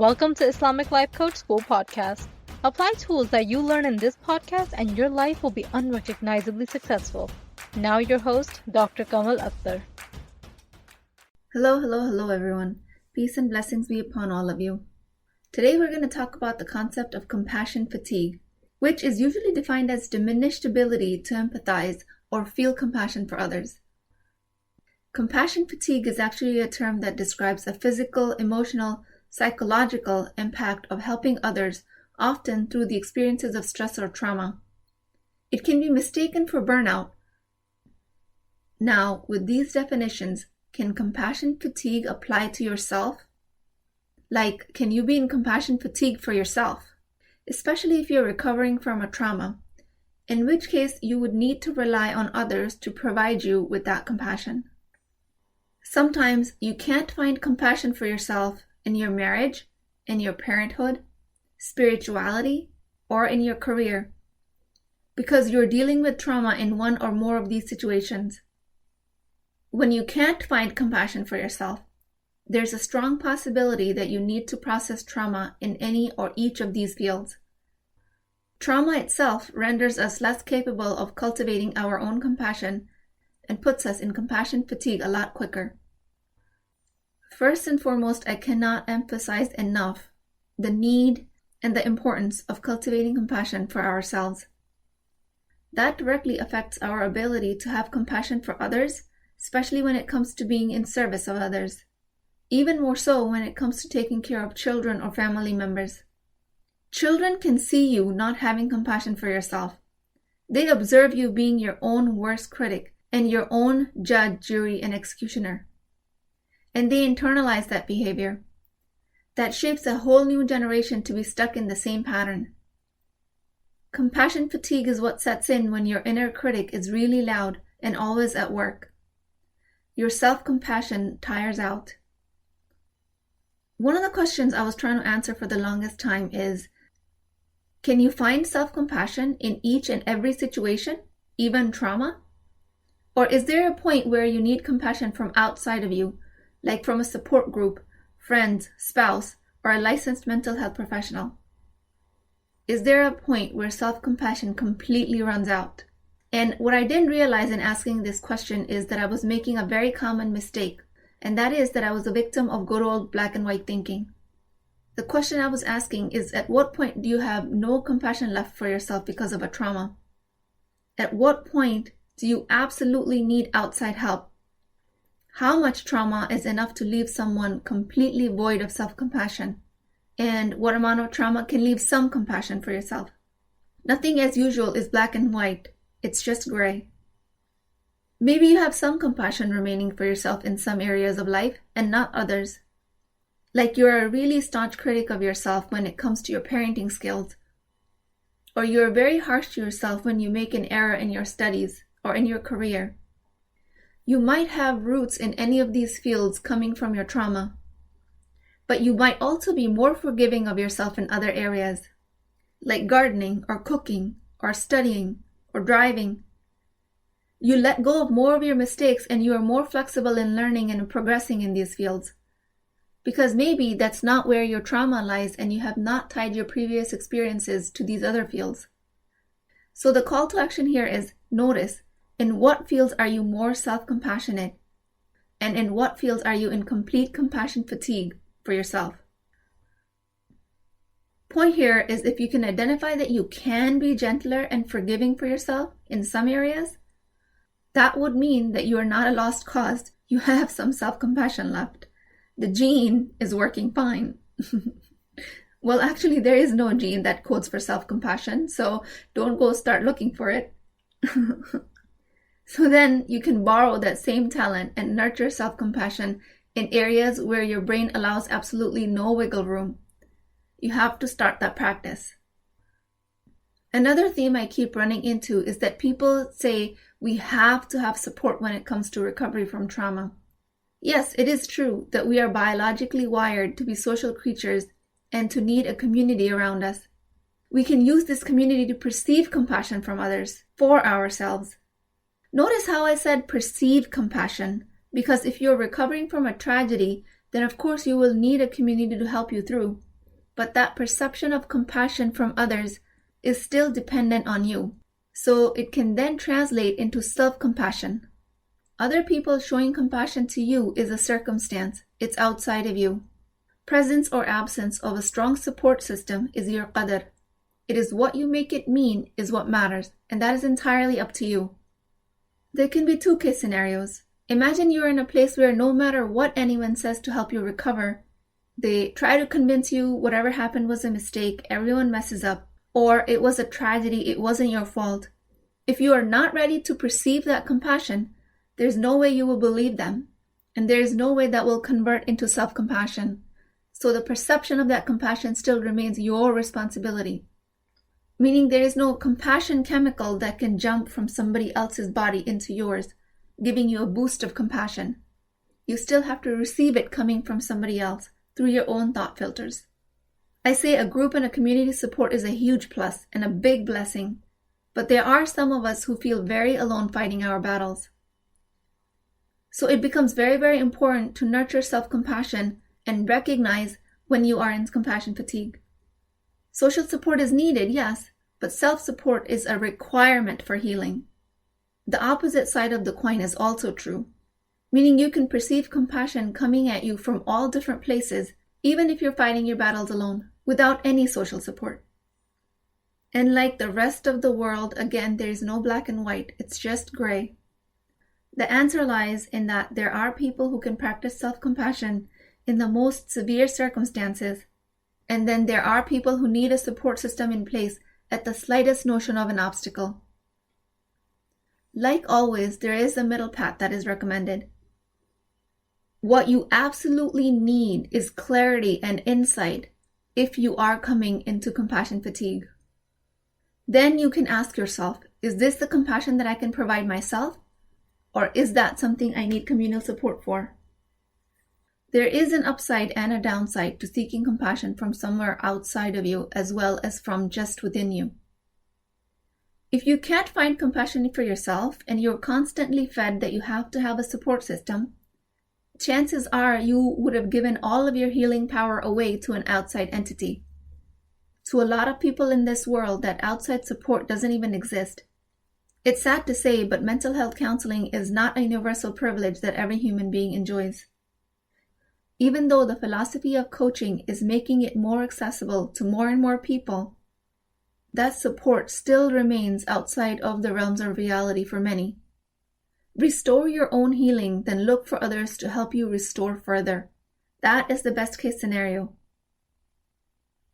Welcome to Islamic Life Coach School Podcast. Apply tools that you learn in this podcast and your life will be unrecognizably successful. Now your host, Dr. Kamal Akhtar. Hello everyone. Peace and blessings be upon all of you. Today we're going to talk about the concept of compassion fatigue, which is usually defined as diminished ability to empathize or feel compassion for others. Compassion fatigue is actually a term that describes a physical, emotional, psychological impact of helping others, often through the experiences of stress or trauma. It can be mistaken for burnout. Now, with these definitions, can compassion fatigue apply to yourself? Like, can you be in compassion fatigue for yourself? Especially if you're recovering from a trauma, in which case you would need to rely on others to provide you with that compassion. Sometimes you can't find compassion for yourself in your marriage, in your parenthood, spirituality, or in your career, because you're dealing with trauma in one or more of these situations. When you can't find compassion for yourself, there's a strong possibility that you need to process trauma in any or each of these fields. Trauma itself renders us less capable of cultivating our own compassion and puts us in compassion fatigue a lot quicker. First and foremost, I cannot emphasize enough the need and the importance of cultivating compassion for ourselves. That directly affects our ability to have compassion for others, especially when it comes to being in service of others. Even more so when it comes to taking care of children or family members. Children can see you not having compassion for yourself. They observe you being your own worst critic and your own judge, jury, and executioner. And they internalize that behavior. That shapes a whole new generation to be stuck in the same pattern. Compassion fatigue is what sets in when your inner critic is really loud and always at work. Your self-compassion tires out. One of the questions I was trying to answer for the longest time is, can you find self-compassion in each and every situation, even trauma? Or is there a point where you need compassion from outside of you, like from a support group, friends, spouse, or a licensed mental health professional? Is there a point where self-compassion completely runs out? And what I didn't realize in asking this question is that I was making a very common mistake, and that is that I was a victim of good old black and white thinking. The question I was asking is, at what point do you have no compassion left for yourself because of a trauma? At what point do you absolutely need outside help? How much trauma is enough to leave someone completely void of self-compassion? And what amount of trauma can leave some compassion for yourself? Nothing as usual is black and white. It's just gray. Maybe you have some compassion remaining for yourself in some areas of life and not others. Like you're a really staunch critic of yourself when it comes to your parenting skills. Or you're very harsh to yourself when you make an error in your studies or in your career. You might have roots in any of these fields coming from your trauma. But you might also be more forgiving of yourself in other areas, like gardening or cooking or studying or driving. You let go of more of your mistakes and you are more flexible in learning and progressing in these fields. Because maybe that's not where your trauma lies and you have not tied your previous experiences to these other fields. So the call to action here is notice, in what fields are you more self-compassionate? And in what fields are you in complete compassion fatigue for yourself? Point here is, if you can identify that you can be gentler and forgiving for yourself in some areas, that would mean that you are not a lost cause. You have some self-compassion left. The gene is working fine. Well, actually, there is no gene that codes for self-compassion, so don't go start looking for it. So then you can borrow that same talent and nurture self-compassion in areas where your brain allows absolutely no wiggle room. You have to start that practice. Another theme I keep running into is that people say we have to have support when it comes to recovery from trauma. Yes, it is true that we are biologically wired to be social creatures and to need a community around us. We can use this community to perceive compassion from others, for ourselves. Notice how I said perceive compassion, because if you're recovering from a tragedy, then of course you will need a community to help you through. but that perception of compassion from others is still dependent on you. So it can then translate into self-compassion. Other people showing compassion to you is a circumstance. It's outside of you. Presence or absence of a strong support system is your qadr. It is what you make it mean is what matters, and that is entirely up to you. There can be two case scenarios. Imagine you're in a place where no matter what anyone says to help you recover, they try to convince you whatever happened was a mistake, everyone messes up, or it was a tragedy, it wasn't your fault. If you are not ready to perceive that compassion, there's no way you will believe them, and there's no way that will convert into self-compassion. So the perception of that compassion still remains your responsibility. Meaning there is no compassion chemical that can jump from somebody else's body into yours, giving you a boost of compassion. You still have to receive it coming from somebody else through your own thought filters. I say a group and a community support is a huge plus and a big blessing, but there are some of us who feel very alone fighting our battles. So it becomes very, very important to nurture self-compassion and recognize when you are in compassion fatigue. Social support is needed, yes, but self-support is a requirement for healing. The opposite side of the coin is also true, meaning you can perceive compassion coming at you from all different places, even if you're fighting your battles alone, without any social support. And like the rest of the world, again, there is no black and white, it's just gray. The answer lies in that there are people who can practice self-compassion in the most severe circumstances, and then there are people who need a support system in place at the slightest notion of an obstacle. Like always, there is a middle path that is recommended. What you absolutely need is clarity and insight if you are coming into compassion fatigue. Then you can ask yourself, is this the compassion that I can provide myself? Or is that something I need communal support for? There is an upside and a downside to seeking compassion from somewhere outside of you as well as from just within you. If you can't find compassion for yourself and you're constantly fed that you have to have a support system, chances are you would have given all of your healing power away to an outside entity. To a lot of people in this world, that outside support doesn't even exist. It's sad to say, but mental health counseling is not a universal privilege that every human being enjoys. Even though the philosophy of coaching is making it more accessible to more and more people, that support still remains outside of the realms of reality for many. Restore your own healing, then look for others to help you restore further. That is the best case scenario.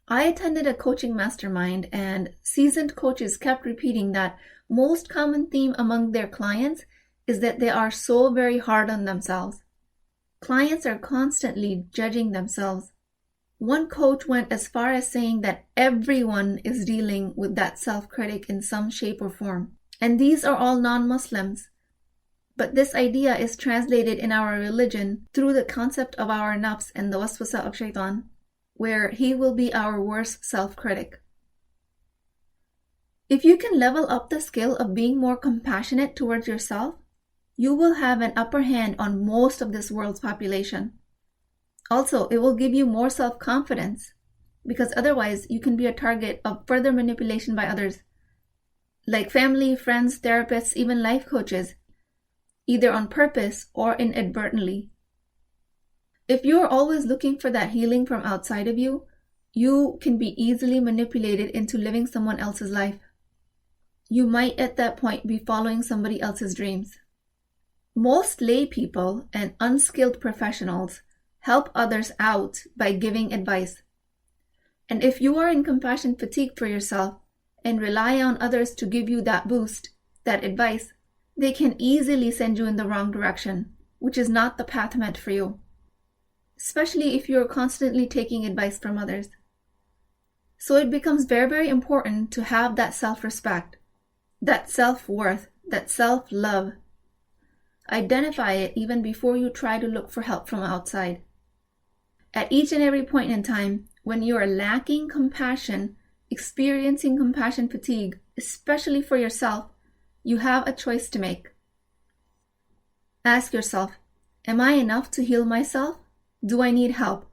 I attended a coaching mastermind, and seasoned coaches kept repeating that most common theme among their clients is that they are so very hard on themselves. Clients are constantly judging themselves. One coach went as far as saying that everyone is dealing with that self-critic in some shape or form. And these are all non-Muslims. But this idea is translated in our religion through the concept of our nafs and the waswasa of shaitan, where he will be our worst self-critic. If you can level up the skill of being more compassionate towards yourself, you will have an upper hand on most of this world's population. Also, it will give you more self-confidence, because otherwise you can be a target of further manipulation by others, like family, friends, therapists, even life coaches, either on purpose or inadvertently. If you're always looking for that healing from outside of you, you can be easily manipulated into living someone else's life. You might at that point be following somebody else's dreams. Most lay people and unskilled professionals help others out by giving advice. And if you are in compassion fatigue for yourself and rely on others to give you that boost, that advice, they can easily send you in the wrong direction, which is not the path meant for you. Especially if you're constantly taking advice from others. So it becomes very, very important to have that self-respect, that self-worth, that self-love. Identify it even before you try to look for help from outside. At each and every point in time, when you are lacking compassion, experiencing compassion fatigue, especially for yourself, you have a choice to make. Ask yourself, am I enough to heal myself? Do I need help?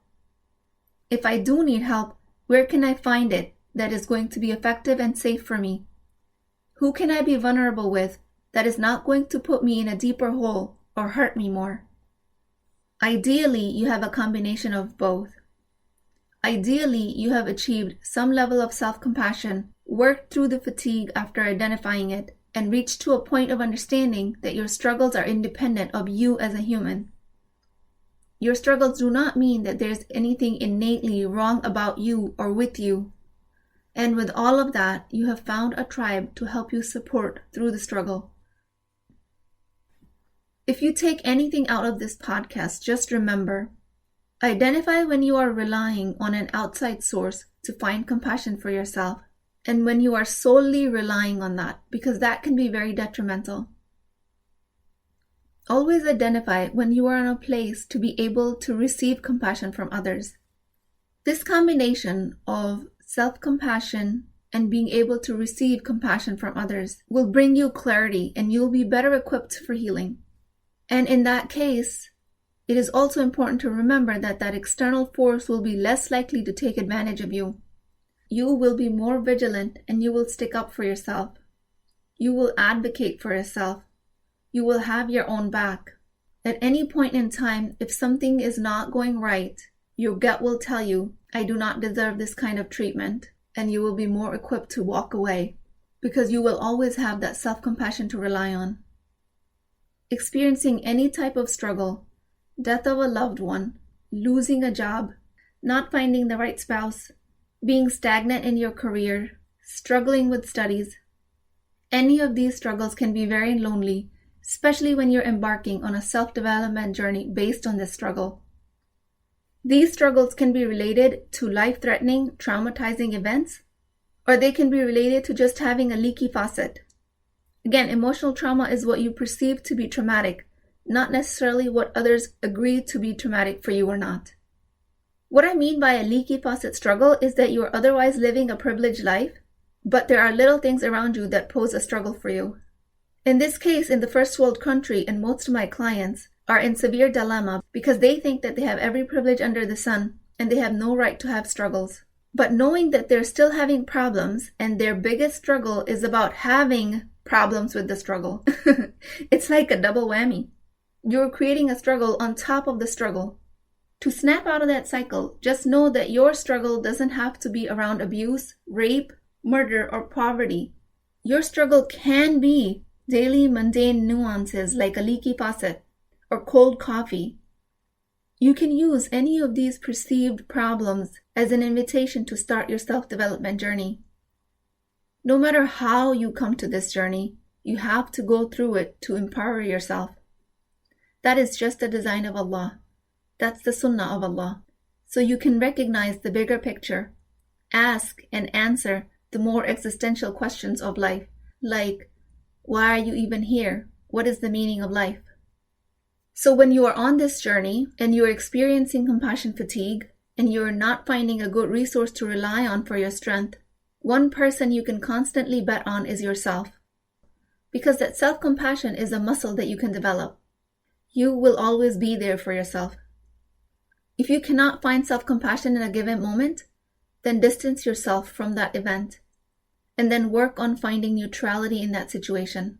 If I do need help, Where can I find it that is going to be effective and safe for me? Who can I be vulnerable with that is not going to put me in a deeper hole or hurt me more? Ideally, you have a combination of both. Ideally, you have achieved some level of self-compassion, worked through the fatigue after identifying it, and reached to a point of understanding that your struggles are independent of you as a human. Your struggles do not mean that there's anything innately wrong about you or with you. And with all of that, you have found a tribe to help you support through the struggle. If you take anything out of this podcast, just remember, identify when you are relying on an outside source to find compassion for yourself, and when you are solely relying on that, because that can be very detrimental. Always identify when you are in a place to be able to receive compassion from others. This combination of self-compassion and being able to receive compassion from others will bring you clarity, and you'll be better equipped for healing. And in that case, it is also important to remember that that external force will be less likely to take advantage of you. You will be more vigilant, and you will stick up for yourself. You will advocate for yourself. You will have your own back. At any point in time, if something is not going right, your gut will tell you, I do not deserve this kind of treatment, and you will be more equipped to walk away, because you will always have that self-compassion to rely on. Experiencing any type of struggle, death of a loved one, losing a job, not finding the right spouse, being stagnant in your career, struggling with studies, any of these struggles can be very lonely, especially when you're embarking on a self-development journey based on this struggle. These struggles can be related to life-threatening, traumatizing events, or they can be related to just having a leaky faucet. Again, emotional trauma is what you perceive to be traumatic, not necessarily what others agree to be traumatic for you or not. What I mean by a leaky faucet struggle is that you are otherwise living a privileged life, but there are little things around you that pose a struggle for you. In this case, in the first world country, and most of my clients are in severe dilemma because they think that they have every privilege under the sun and they have no right to have struggles. But knowing that they're still having problems and their biggest struggle is about having problems with the struggle, it's like a double whammy. You're creating a struggle on top of the struggle. To snap out of that cycle, just know that your struggle doesn't have to be around abuse, rape, murder, or poverty. Your struggle can be daily mundane nuances like a leaky faucet or cold coffee. You can use any of these perceived problems as an invitation to start your self-development journey. No matter how you come to this journey, you have to go through it to empower yourself. That is just the design of Allah. That's the sunnah of Allah. So you can recognize the bigger picture, ask and answer the more existential questions of life, like, why are you even here? What is the meaning of life? So when you are on this journey and you are experiencing compassion fatigue and you are not finding a good resource to rely on for your strength, one person you can constantly bet on is yourself. Because that self-compassion is a muscle that you can develop. You will always be there for yourself. If you cannot find self-compassion in a given moment, then distance yourself from that event, and then work on finding neutrality in that situation.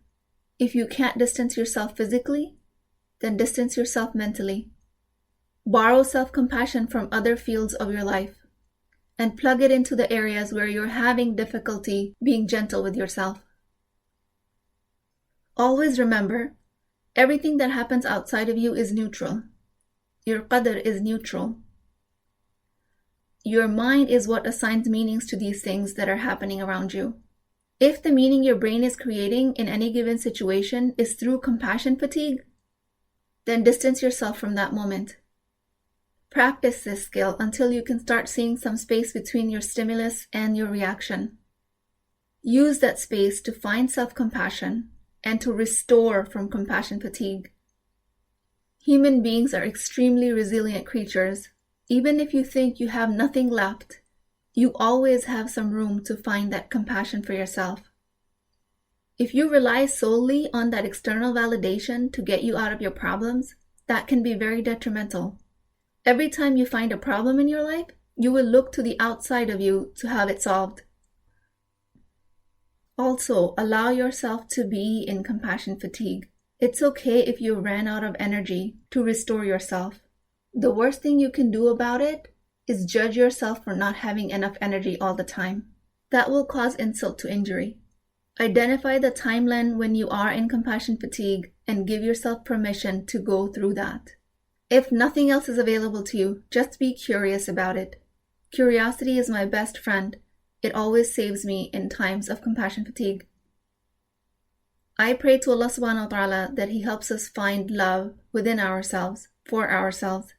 If you can't distance yourself physically, then distance yourself mentally. Borrow self-compassion from other fields of your life, and plug it into the areas where you're having difficulty being gentle with yourself. Always remember, everything that happens outside of you is neutral. Your qadr is neutral. Your mind is what assigns meanings to these things that are happening around you. If the meaning your brain is creating in any given situation is through compassion fatigue, then distance yourself from that moment. Practice this skill until you can start seeing some space between your stimulus and your reaction. Use that space to find self-compassion and to restore from compassion fatigue. Human beings are extremely resilient creatures. Even if you think you have nothing left, you always have some room to find that compassion for yourself. If you rely solely on that external validation to get you out of your problems, that can be very detrimental. Every time you find a problem in your life, You will look to the outside of you to have it solved. Also, allow yourself to be in compassion fatigue. It's okay if you ran out of energy to restore yourself. The worst thing you can do about it is judge yourself for not having enough energy all the time. That will cause insult to injury. Identify the timeline when you are in compassion fatigue and give yourself permission to go through that. If nothing else is available to you, just be curious about it. Curiosity is my best friend. It always saves me in times of compassion fatigue. I pray to Allah subhanahu wa ta'ala that He helps us find love within ourselves, for ourselves.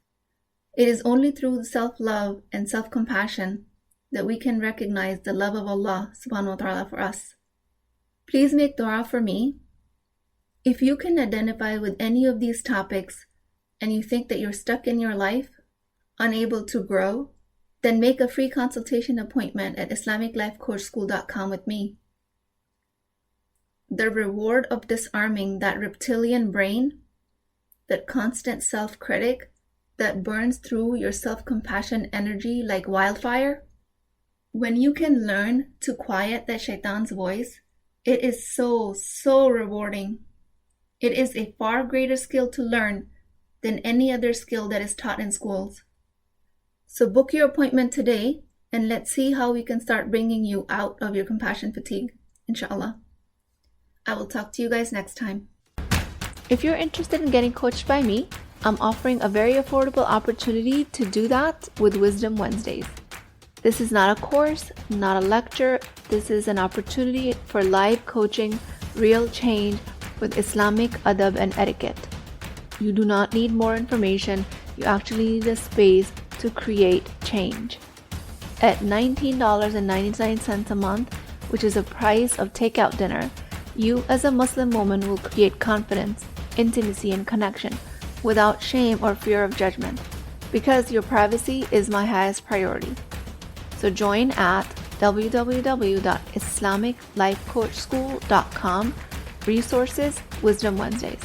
It is only through self-love and self-compassion that we can recognize the love of Allah subhanahu wa ta'ala for us. Please make dua for me. If you can identify with any of these topics and you think that you're stuck in your life, unable to grow, then make a free consultation appointment at IslamicLifeCoachSchool.com with me. The reward of disarming that reptilian brain, that constant self-critic that burns through your self-compassion energy like wildfire, when you can learn to quiet that shaitan's voice, it is so rewarding. It is a far greater skill to learn than any other skill that is taught in schools. So book your appointment today and let's see how we can start bringing you out of your compassion fatigue, inshallah. I will talk to you guys next time. If you're interested in getting coached by me, I'm offering a very affordable opportunity to do that with Wisdom Wednesdays. This is not a course, not a lecture. This is an opportunity for live coaching, real change with Islamic adab and etiquette. You do not need more information. You actually need a space to create change. At $19.99 a month, which is the price of takeout dinner, you as a Muslim woman will create confidence, intimacy, and connection without shame or fear of judgment, because your privacy is my highest priority. So join at www.islamiclifecoachschool.com, resources, Wisdom Wednesdays.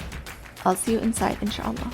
I'll see you inside, inshallah.